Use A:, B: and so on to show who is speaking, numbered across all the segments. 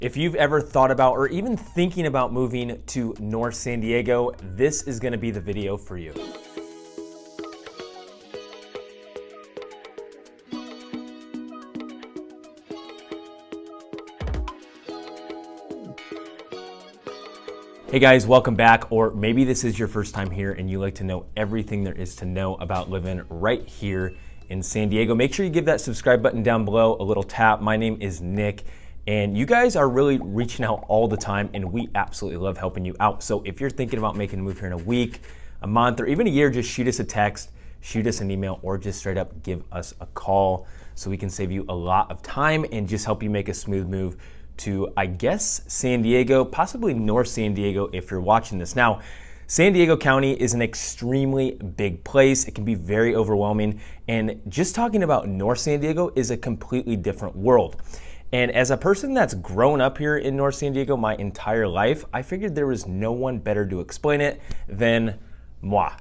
A: If you've ever thought about or even thinking about moving to North San Diego, this is going to be the video for you. Hey guys, welcome back. Or maybe this is your first time here and you like to know everything there is to know about living right here in San Diego. Make sure you give that subscribe button down below a little tap. My name is Nick. And you guys are really reaching out all the time, and we absolutely love helping you out. So if you're thinking about making a move here in a week, a month, or even a year, just shoot us a text, shoot us an email, or just straight up give us a call so we can save you a lot of time and just help you make a smooth move to, I guess, San Diego, possibly North San Diego if you're watching this. Now, San Diego County is an extremely big place. It can be very overwhelming, and just talking about North San Diego is a completely different world. And as a person that's grown up here in North San Diego my entire life, I figured there was no one better to explain it than moi.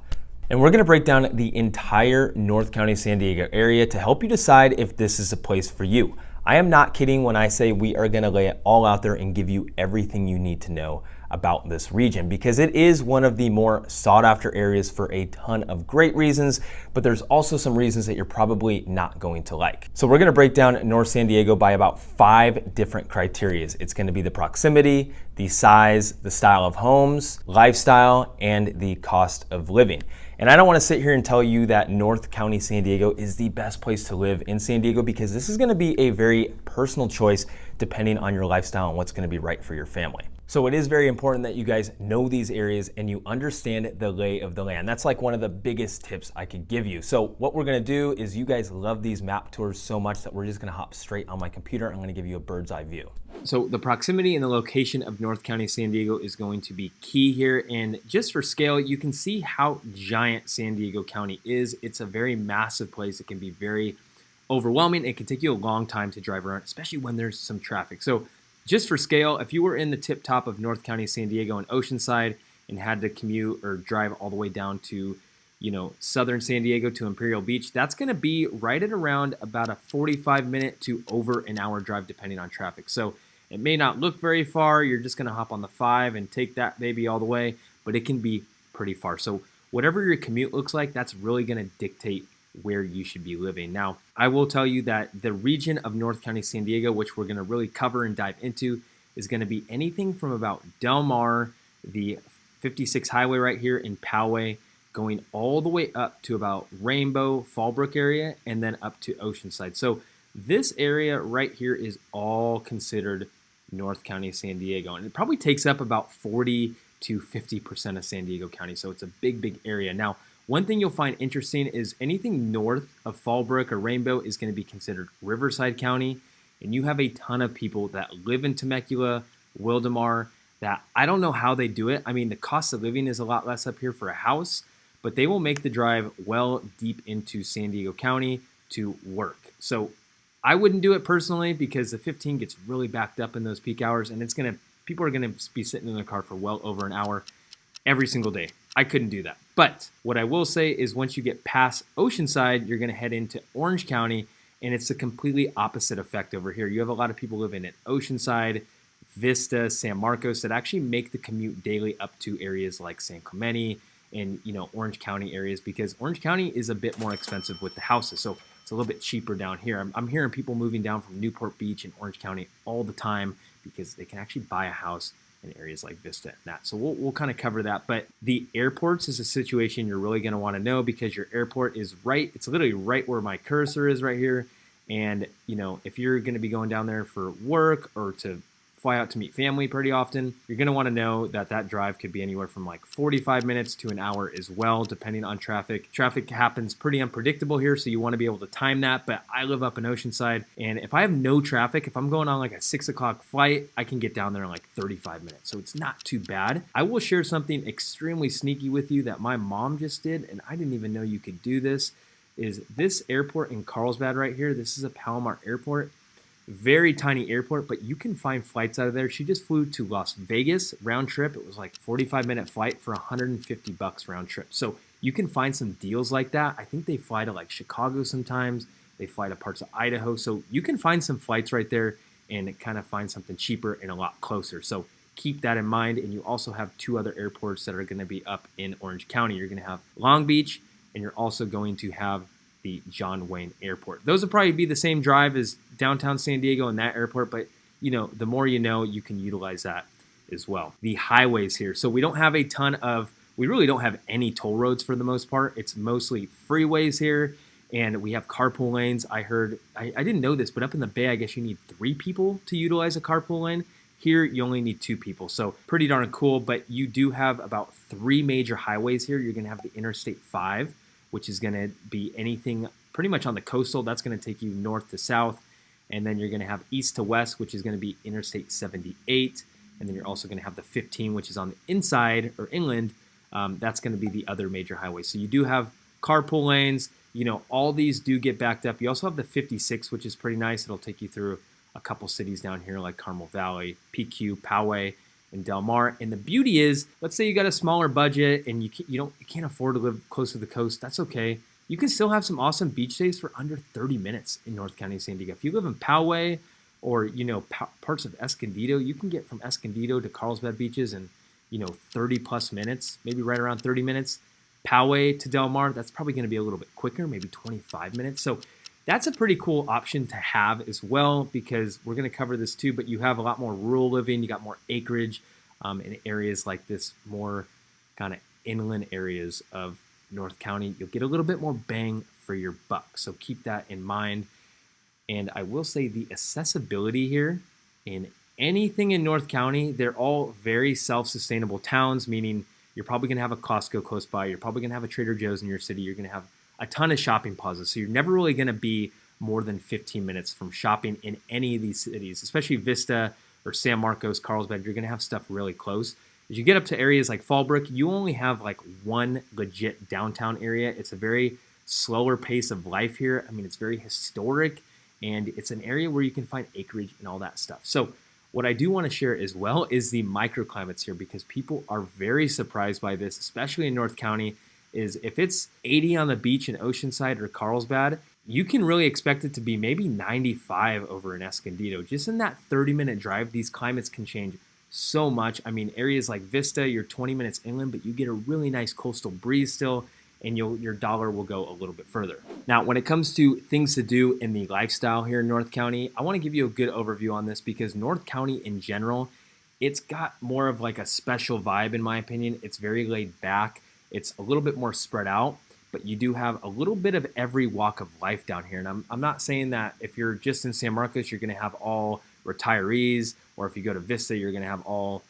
A: And we're gonna break down the entire North County San Diego area to help you decide if this is a place for you. I am not kidding when I say we are gonna lay it all out there and give you everything you need to know about this region, because it is one of the more sought after areas for a ton of great reasons, but there's also some reasons that you're probably not going to like. So we're gonna break down North San Diego by about 5 different criteria. It's gonna be the proximity, the size, the style of homes, lifestyle, and the cost of living. And I don't wanna sit here and tell you that North County San Diego is the best place to live in San Diego, because this is gonna be a very personal choice depending on your lifestyle and what's gonna be right for your family. So it is very important that you guys know these areas and you understand the lay of the land. That's like one of the biggest tips I could give you. So what we're gonna do is, you guys love these map tours so much that we're just gonna hop straight on my computer. I'm gonna give you a bird's eye view. So the proximity and the location of North County San Diego is going to be key here. And just for scale, you can see how giant San Diego County is. It's a very massive place. It can be very overwhelming. It can take you a long time to drive around, especially when there's some traffic. So just for scale, if you were in the tip top of North County San Diego and Oceanside and had to commute or drive all the way down to, southern San Diego to Imperial Beach, that's going to be right at around about a 45-minute to over an hour drive depending on traffic. So it may not look very far. You're just going to hop on the 5 and take that baby all the way, but it can be pretty far. So whatever your commute looks like, that's really going to dictate where you should be living. Now, I will tell you that the region of North County San Diego, which we're going to really cover and dive into, is going to be anything from about Del Mar, the 56 highway right here in Poway, going all the way up to about Rainbow, Fallbrook area, and then up to Oceanside. So this area right here is all considered North County San Diego, and it probably takes up about 40 to 50% of San Diego County. So it's a big, big area. Now, one thing you'll find interesting is anything north of Fallbrook or Rainbow is going to be considered Riverside County. And you have a ton of people that live in Temecula, Wildomar, that I don't know how they do it. I mean, the cost of living is a lot less up here for a house, but they will make the drive well deep into San Diego County to work. So I wouldn't do it personally, because the 15 gets really backed up in those peak hours, and people are going to be sitting in their car for well over an hour every single day. I couldn't do that. But what I will say is, once you get past Oceanside, you're going to head into Orange County, and it's a completely opposite effect over here. You have a lot of people living in Oceanside, Vista, San Marcos that actually make the commute daily up to areas like San Clemente and Orange County areas, because Orange County is a bit more expensive with the houses. So it's a little bit cheaper down here. I'm hearing people moving down from Newport Beach and Orange County all the time because they can actually buy a house in areas like Vista and that. So we'll kind of cover that. But the airports is a situation you're really going to want to know, because your airport is it's literally right where my cursor is right here. And, if you're going to be going down there for work or to fly out to meet family pretty often, you're going to want to know that drive could be anywhere from like 45 minutes to an hour as well, depending on traffic. Traffic happens pretty unpredictable here, so you want to be able to time that. But I live up in Oceanside, and if I have no traffic, if I'm going on like a 6 o'clock flight, I can get down there in like 35 minutes. So it's not too bad. I will share something extremely sneaky with you that my mom just did, and I didn't even know you could do this, is this airport in Carlsbad right here. This is a Palomar airport. Very tiny airport, but you can find flights out of there. She just flew to Las Vegas round trip. It was like 45-minute flight for $150 round trip. So you can find some deals like that. I think they fly to like Chicago sometimes. They fly to parts of Idaho. So you can find some flights right there and kind of find something cheaper and a lot closer. So keep that in mind. And you also have 2 other airports that are going to be up in Orange County. You're going to have Long Beach, and you're also going to have the John Wayne Airport. Those will probably be the same drive as downtown San Diego and that airport, but the more you know, you can utilize that as well. The highways here. So we don't have we really don't have any toll roads for the most part. It's mostly freeways here, and we have carpool lanes. I didn't know this, but up in the Bay, I guess you need 3 people to utilize a carpool lane. Here, you only need 2 people, so pretty darn cool, but you do have about 3 major highways here. You're going to have the Interstate 5, which is going to be anything pretty much on the coastal. That's going to take you north to south, and then you're going to have east to west, which is going to be Interstate 78, and then you're also going to have the 15, which is on the inside or inland. That's going to be the other major highway. So you do have carpool lanes. All these do get backed up. You also have the 56, which is pretty nice. It'll take you through a couple cities down here like Carmel Valley, PQ, Poway, and Del Mar. And the beauty is, let's say you got a smaller budget and you can't afford to live close to the coast. That's okay. You can still have some awesome beach days for under 30 minutes in North County, San Diego. If you live in Poway or parts of Escondido, you can get from Escondido to Carlsbad beaches in 30 plus minutes, maybe right around 30 minutes. Poway to Del Mar, that's probably going to be a little bit quicker, maybe 25 minutes. So that's a pretty cool option to have as well, because we're going to cover this too, but you have a lot more rural living. You got more acreage in areas like this, more kind of inland areas of North County. You'll get a little bit more bang for your buck. So keep that in mind. And I will say the accessibility here in anything in North County, they're all very self-sustainable towns, meaning you're probably going to have a Costco close by. You're probably going to have a Trader Joe's in your city. You're going to have a ton of shopping plazas. So you're never really going to be more than 15 minutes from shopping in any of these cities, especially Vista or San Marcos, Carlsbad. You're going to have stuff really close. As you get up to areas like Fallbrook, you only have like one legit downtown area. It's a very slower pace of life here. I mean, it's very historic, and it's an area where you can find acreage and all that stuff. So what I do want to share as well is the microclimates here, because people are very surprised by this, especially in North County, is if it's 80 on the beach in Oceanside or Carlsbad, you can really expect it to be maybe 95 over in Escondido. Just in that 30-minute drive, these climates can change so much. I mean, areas like Vista, you're 20 minutes inland, but you get a really nice coastal breeze still, and your dollar will go a little bit further. Now, when it comes to things to do in the lifestyle here in North County, I want to give you a good overview on this, because North County in general, it's got more of like a special vibe in my opinion. It's very laid back. It's a little bit more spread out, but you do have a little bit of every walk of life down here. And I'm not saying that if you're just in San Marcos, you're going to have all retirees, or if you go to Vista, you're going to have all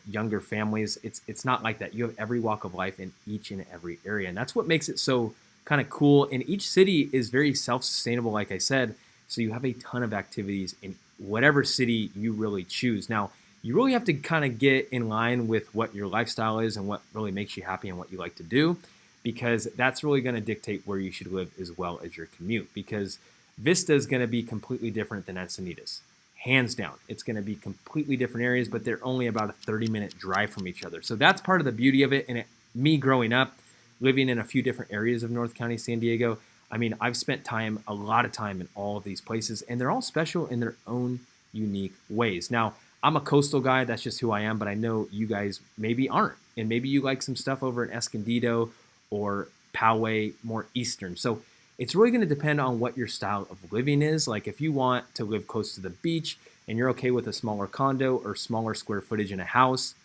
A: younger families. It's not like that. You have every walk of life in each and every area, and that's what makes it so kind of cool. And each city is very self-sustainable, like I said, so you have a ton of activities in whatever city you really choose. Now, you really have to kind of get in line with what your lifestyle is and what really makes you happy and what you like to do, because that's really going to dictate where you should live as well as your commute, because Vista is going to be completely different than Encinitas. Hands down. It's going to be completely different areas, but they're only about a 30-minute drive from each other. So that's part of the beauty of it. And me growing up, living in a few different areas of North County, San Diego, I mean, I've spent a lot of time in all of these places, and they're all special in their own unique ways. Now, I'm a coastal guy. That's just who I am, but I know you guys maybe aren't. And maybe you like some stuff over in Escondido or Poway, more eastern. So it's really going to depend on what your style of living is. Like if you want to live close to the beach and you're okay with a smaller condo or smaller square footage in a house,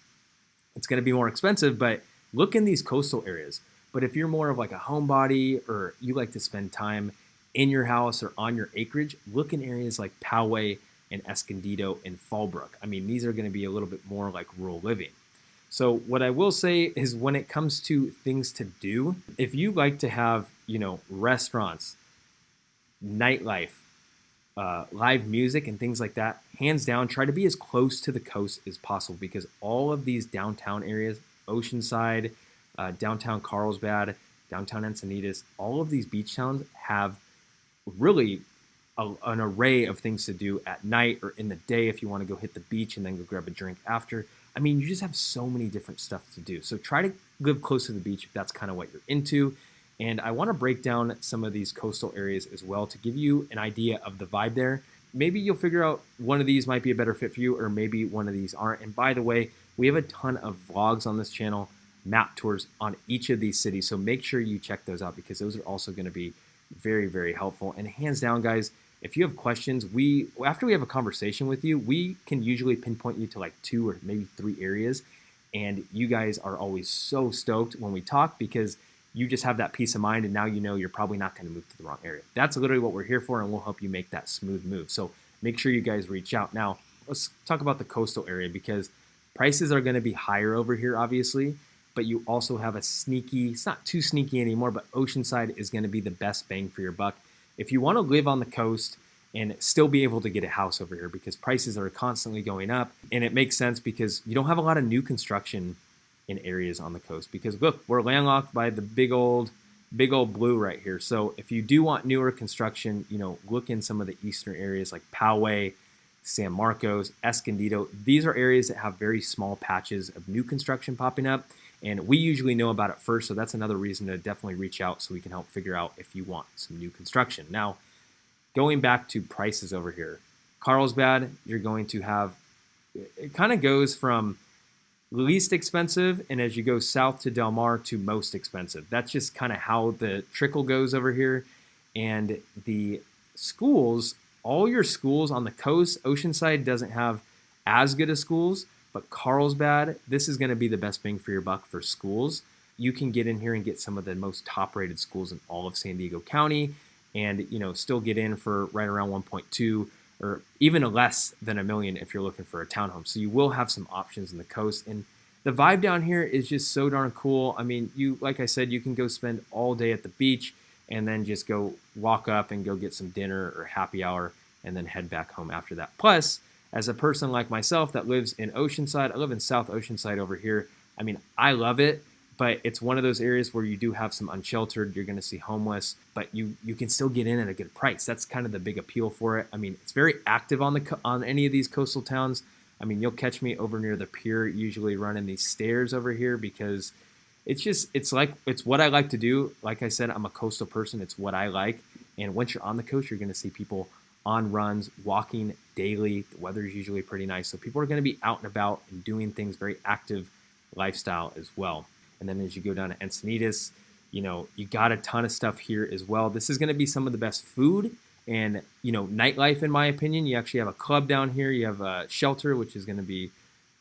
A: it's going to be more expensive, but look in these coastal areas. But if you're more of like a homebody, or you like to spend time in your house or on your acreage, look in areas like Poway and Escondido and Fallbrook. I mean, these are going to be a little bit more like rural living. So what I will say is, when it comes to things to do, if you like to have, restaurants, nightlife, live music and things like that, hands down, try to be as close to the coast as possible, because all of these downtown areas, Oceanside, downtown Carlsbad, downtown Encinitas, all of these beach towns have really an array of things to do at night or in the day if you want to go hit the beach and then go grab a drink after. I mean, you just have so many different stuff to do. So try to live close to the beach if that's kind of what you're into. And I want to break down some of these coastal areas as well to give you an idea of the vibe there. maybe you'll figure out one of these might be a better fit for you, or maybe one of these aren't. And by the way, we have a ton of vlogs on this channel, map tours on each of these cities. So make sure you check those out because those are also going to be very, very helpful. And hands down, guys, if you have questions, after we have a conversation with you, we can usually pinpoint you to like 2 or maybe 3 areas. And you guys are always so stoked when we talk because you just have that peace of mind and now you know you're probably not going to move to the wrong area. That's literally what we're here for, and we'll help you make that smooth move. So make sure you guys reach out. Now, let's talk about the coastal area because prices are going to be higher over here, obviously, but you also have a sneaky, it's not too sneaky anymore, but Oceanside is going to be the best bang for your buck. If you want to live on the coast and still be able to get a house over here because prices are constantly going up, and it makes sense because you don't have a lot of new construction in areas on the coast because look, we're landlocked by the big old blue right here. So if you do want newer construction, look in some of the eastern areas like Poway, San Marcos, Escondido. These are areas that have very small patches of new construction popping up, and we usually know about it first. So that's another reason to definitely reach out so we can help figure out if you want some new construction. Now, going back to prices over here, Carlsbad, you're going to have, it kind of goes from least expensive, and as you go south to Del Mar, to most expensive. That's just kind of how the trickle goes over here. And the schools, all your schools on the coast, Oceanside doesn't have as good as schools, but Carlsbad, this is going to be the best bang for your buck for schools. You can get in here and get some of the most top-rated schools in all of San Diego County, and still get in for right around 1.2 or even less than $1 million if you're looking for a townhome. So you will have some options in the coast, and the vibe down here is just so darn cool. I mean, like I said, you can go spend all day at the beach and then just go walk up and go get some dinner or happy hour and then head back home after that. Plus, as a person like myself that lives in Oceanside, I live in South Oceanside over here. I mean, I love it, but it's one of those areas where you do have some unsheltered, you're going to see homeless, but you can still get in at a good price. That's kind of the big appeal for it. I mean, it's very active on any of these coastal towns. I mean, you'll catch me over near the pier, usually running these stairs over here because it's what I like to do. Like I said, I'm a coastal person. It's what I like. And once you're on the coast, you're going to see people on runs, walking daily. The weather is usually pretty nice. So people are going to be out and about and doing things, very active lifestyle as well. And then as you go down to Encinitas, you got a ton of stuff here as well. This is going to be some of the best food and, nightlife, in my opinion. You actually have a club down here. You have a shelter, which is going to be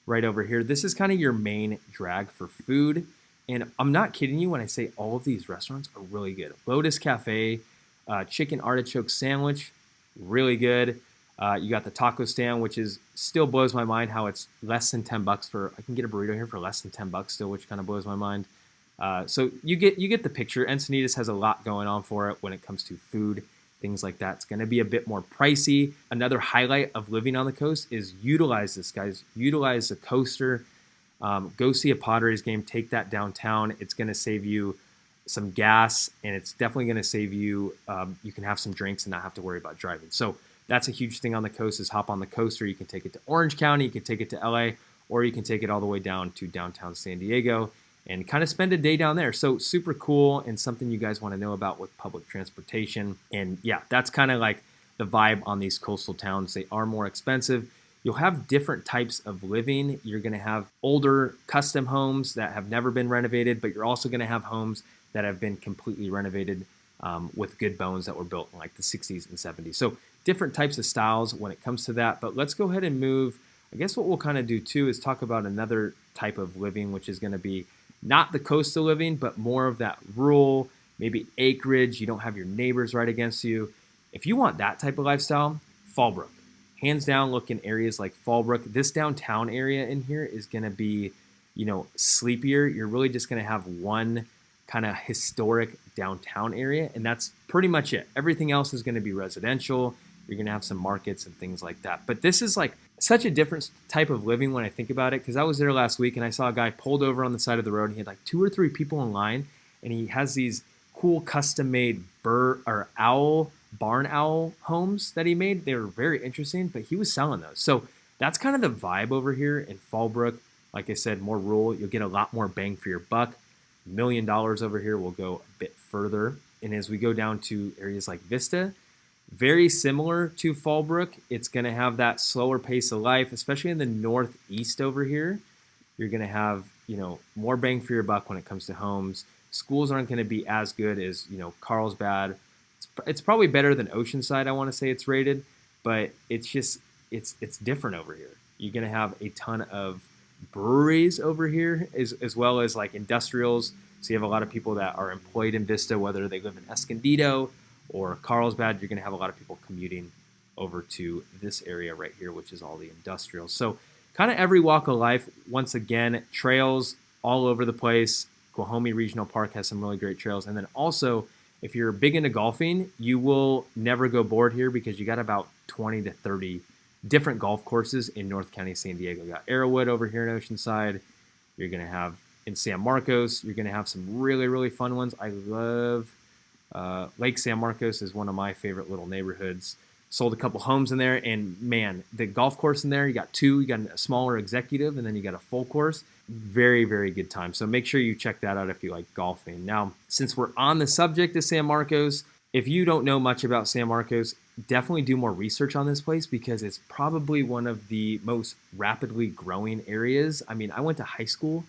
A: right over here. This is kind of your main drag for food. And I'm not kidding you when I say all of these restaurants are really good. Lotus Cafe, chicken artichoke sandwich, really good. You got the taco stand, which still blows my mind how it's less than $10 I can get a burrito here for less than $10 still, which kind of blows my mind. So you get the picture. Encinitas has a lot going on for it when it comes to food, things like that. It's going to be a bit more pricey. Another highlight of living on the coast is utilize this, guys. Utilize the coaster. Go see a Padres game. Take that downtown. It's going to save you some gas, and it's definitely going to save you. You can have some drinks and not have to worry about driving. So that's a huge thing on the coast is hop on the coaster. You can take it to Orange County, you can take it to LA, or you can take it all the way down to downtown San Diego and kind of spend a day down there. So super cool and something you guys want to know about with public transportation. And yeah, that's kind of like the vibe on these coastal towns. They are more expensive. You'll have different types of living. You're going to have older custom homes that have never been renovated, but you're also going to have homes that have been completely renovated with good bones that were built in like the 60s and 70s. So different types of styles when it comes to that. But let's go ahead and move. I guess what we'll kind of do too is talk about another type of living, which is going to be not the coastal living, but more of that rural, maybe acreage. You don't have your neighbors right against you. If you want that type of lifestyle, Fallbrook. Hands down, look in areas like Fallbrook. This downtown area in here is going to be, sleepier. You're really just going to have one kind of historic downtown area, and that's pretty much it. Everything else is going to be residential. You're going to have some markets and things like that. But this is like such a different type of living when I think about it, because I was there last week and I saw a guy pulled over on the side of the road. And he had like 2 or 3 people in line, and he has these cool custom-made barn owl homes that he made. They were very interesting, but he was selling those. So that's kind of the vibe over here in Fallbrook. Like I said, more rural. You'll get a lot more bang for your buck. $1 million over here will go a bit further. And as we go down to areas like Vista Very similar to Fallbrook. It's going to have that slower pace of life, especially in the northeast over here. You're going to have, more bang for your buck when it comes to homes. Schools aren't going to be as good as, Carlsbad. It's probably better than Oceanside, I want to say it's rated, but it's just, it's different over here. You're going to have a ton of breweries over here, as well as like industrials. So you have a lot of people that are employed in Vista, whether they live in Escondido or Carlsbad. You're going to have a lot of people commuting over to this area right here, which is all the industrials. So kind of every walk of life. Once again, trails all over the place. Guahomie Regional Park has some really great trails. And then also, if you're big into golfing, you will never go bored here because you got about 20 to 30 different golf courses in North County, San Diego. You got Arrowwood over here in Oceanside. You're going to have in San Marcos. You're going to have some really, really fun ones. I love Lake San Marcos is one of my favorite little neighborhoods. Sold a couple homes in there, and man, the golf course in there, you got two. You got a smaller executive, and then you got a full course. Very, very good time. So make sure you check that out if you like golfing. Now, since we're on the subject of San Marcos, if you don't know much about San Marcos, definitely do more research on this place because it's probably one of the most rapidly growing areas. I mean, I went to high school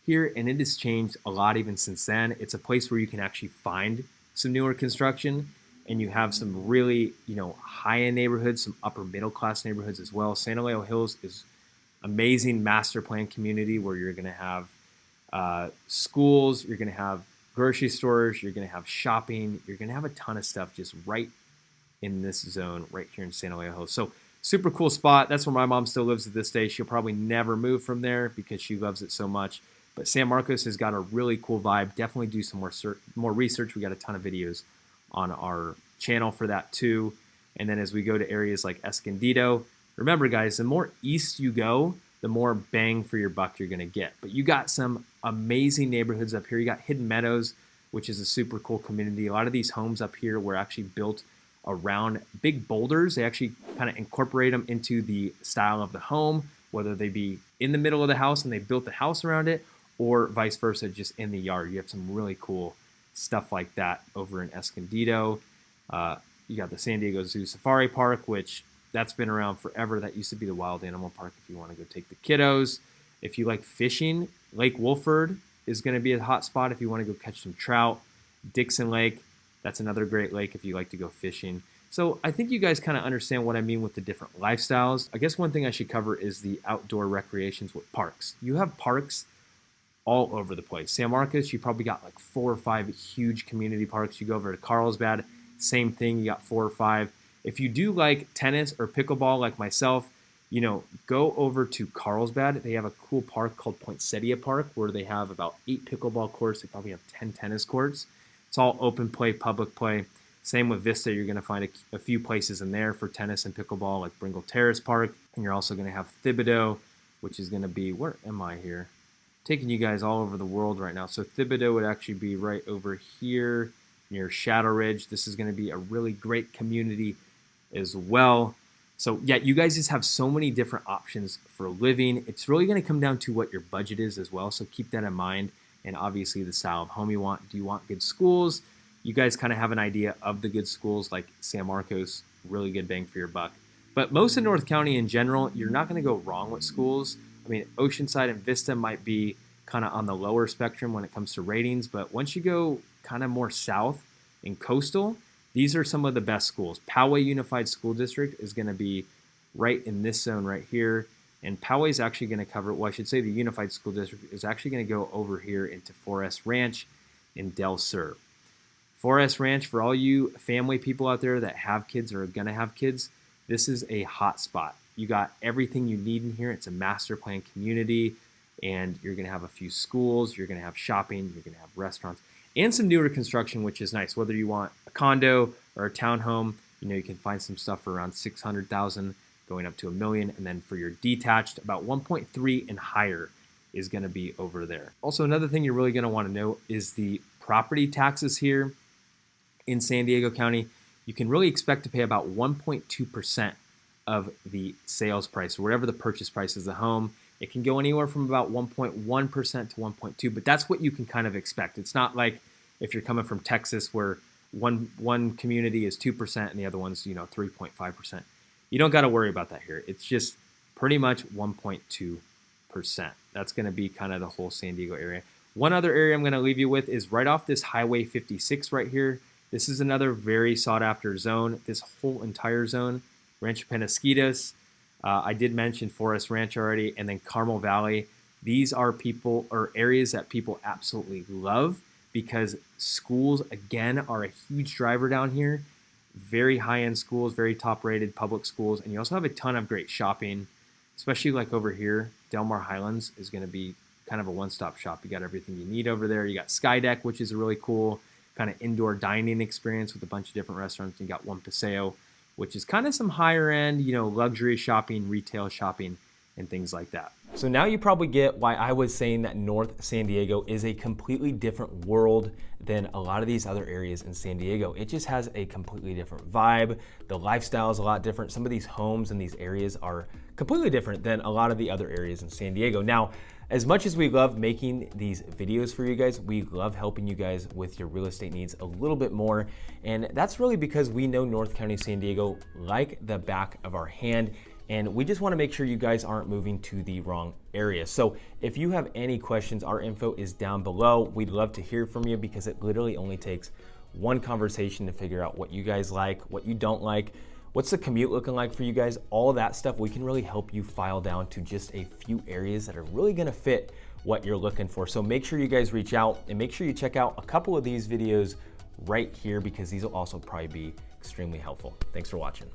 A: here, and it has changed a lot even since then. It's a place where you can actually find some newer construction, and you have some really, high-end neighborhoods, some upper middle-class neighborhoods as well. San Elijo Hills is amazing master plan community where you're going to have schools, you're going to have grocery stores, you're going to have shopping, you're going to have a ton of stuff just right in this zone right here in San Elijo Hills. So super cool spot. That's where my mom still lives to this day. She'll probably never move from there because she loves it so much. But San Marcos has got a really cool vibe. Definitely do some more research. We got a ton of videos on our channel for that too. And then as we go to areas like Escondido, remember guys, the more east you go, the more bang for your buck you're gonna get. But you got some amazing neighborhoods up here. You got Hidden Meadows, which is a super cool community. A lot of these homes up here were actually built around big boulders. They actually kind of incorporate them into the style of the home, whether they be in the middle of the house and they built the house around it, or vice versa, just in the yard. You have some really cool stuff like that over in Escondido. You got the San Diego Zoo Safari Park, which that's been around forever. That used to be the wild animal park if you want to go take the kiddos. If you like fishing, Lake Wolford is going to be a hot spot if you want to go catch some trout. Dixon Lake, that's another great lake if you like to go fishing. So I think you guys kind of understand what I mean with the different lifestyles. I guess one thing I should cover is the outdoor recreations with parks. You have parks all over the place. San Marcos, you probably got like 4 or 5 huge community parks. You go over to Carlsbad, same thing, you got 4 or 5. If you do like tennis or pickleball like myself, go over to Carlsbad. They have a cool park called Poinsettia Park where they have about 8 pickleball courts. They probably have 10 tennis courts. It's all open play, public play. Same with Vista. You're going to find a few places in there for tennis and pickleball, like Bringle Terrace Park. And you're also going to have Thibodaux, which is going to be, where am I here? Taking you guys all over the world right now. So Thibodaux would actually be right over here near Shadow Ridge. This is going to be a really great community as well. So yeah, you guys just have so many different options for living. It's really going to come down to what your budget is as well. So keep that in mind. And obviously the style of home you want. Do you want good schools? You guys kind of have an idea of the good schools like San Marcos, really good bang for your buck. But most of North County in general, you're not going to go wrong with schools. I mean, Oceanside and Vista might be kind of on the lower spectrum when it comes to ratings, but once you go kind of more south in coastal, these are some of the best schools. Poway Unified School District is going to be right in this zone right here, and Poway is actually going to cover, well, I should say the Unified School District is actually going to go over here into Forest Ranch in Del Sur. Forest Ranch, for all you family people out there that have kids or are going to have kids, this is a hot spot. You got everything you need in here. It's a master plan community, and you're going to have a few schools, you're going to have shopping, you're going to have restaurants, and some newer construction, which is nice. Whether you want a condo or a townhome, you can find some stuff for around $600,000 going up to $1 million, and then for your detached, about 1.3 and higher is going to be over there. Also, another thing you're really going to want to know is the property taxes here in San Diego County. You can really expect to pay about 1.2% of the sales price, or whatever the purchase price is of the home. It can go anywhere from about 1.1% to 1.2%, but that's what you can kind of expect. It's not like if you're coming from Texas where one community is 2% and the other one's 3.5%. You don't got to worry about that here. It's just pretty much 1.2%. That's going to be kind of the whole San Diego area. One other area I'm going to leave you with is right off this Highway 56 right here. This is another very sought after zone. This whole entire zone, Rancho Penasquitos. I did mention Forest Ranch already, and then Carmel Valley. These are areas that people absolutely love because schools, again, are a huge driver down here. Very high-end schools, very top-rated public schools, and you also have a ton of great shopping, especially like over here. Del Mar Highlands is going to be kind of a one-stop shop. You got everything you need over there. You got Skydeck, which is a really cool kind of indoor dining experience with a bunch of different restaurants. You got One Paseo, which is kind of some higher-end, luxury shopping, retail shopping, and things like that. So now you probably get why I was saying that North San Diego is a completely different world than a lot of these other areas in San Diego. It just has a completely different vibe. The lifestyle is a lot different. Some of these homes in these areas are completely different than a lot of the other areas in San Diego. Now, as much as we love making these videos for you guys, we love helping you guys with your real estate needs a little bit more. And that's really because we know North County San Diego like the back of our hand. And we just want to make sure you guys aren't moving to the wrong area. So if you have any questions, our info is down below. We'd love to hear from you because it literally only takes one conversation to figure out what you guys like, what you don't like, what's the commute looking like for you guys, all of that stuff. We can really help you file down to just a few areas that are really gonna fit what you're looking for. So make sure you guys reach out and make sure you check out a couple of these videos right here because these will also probably be extremely helpful. Thanks for watching.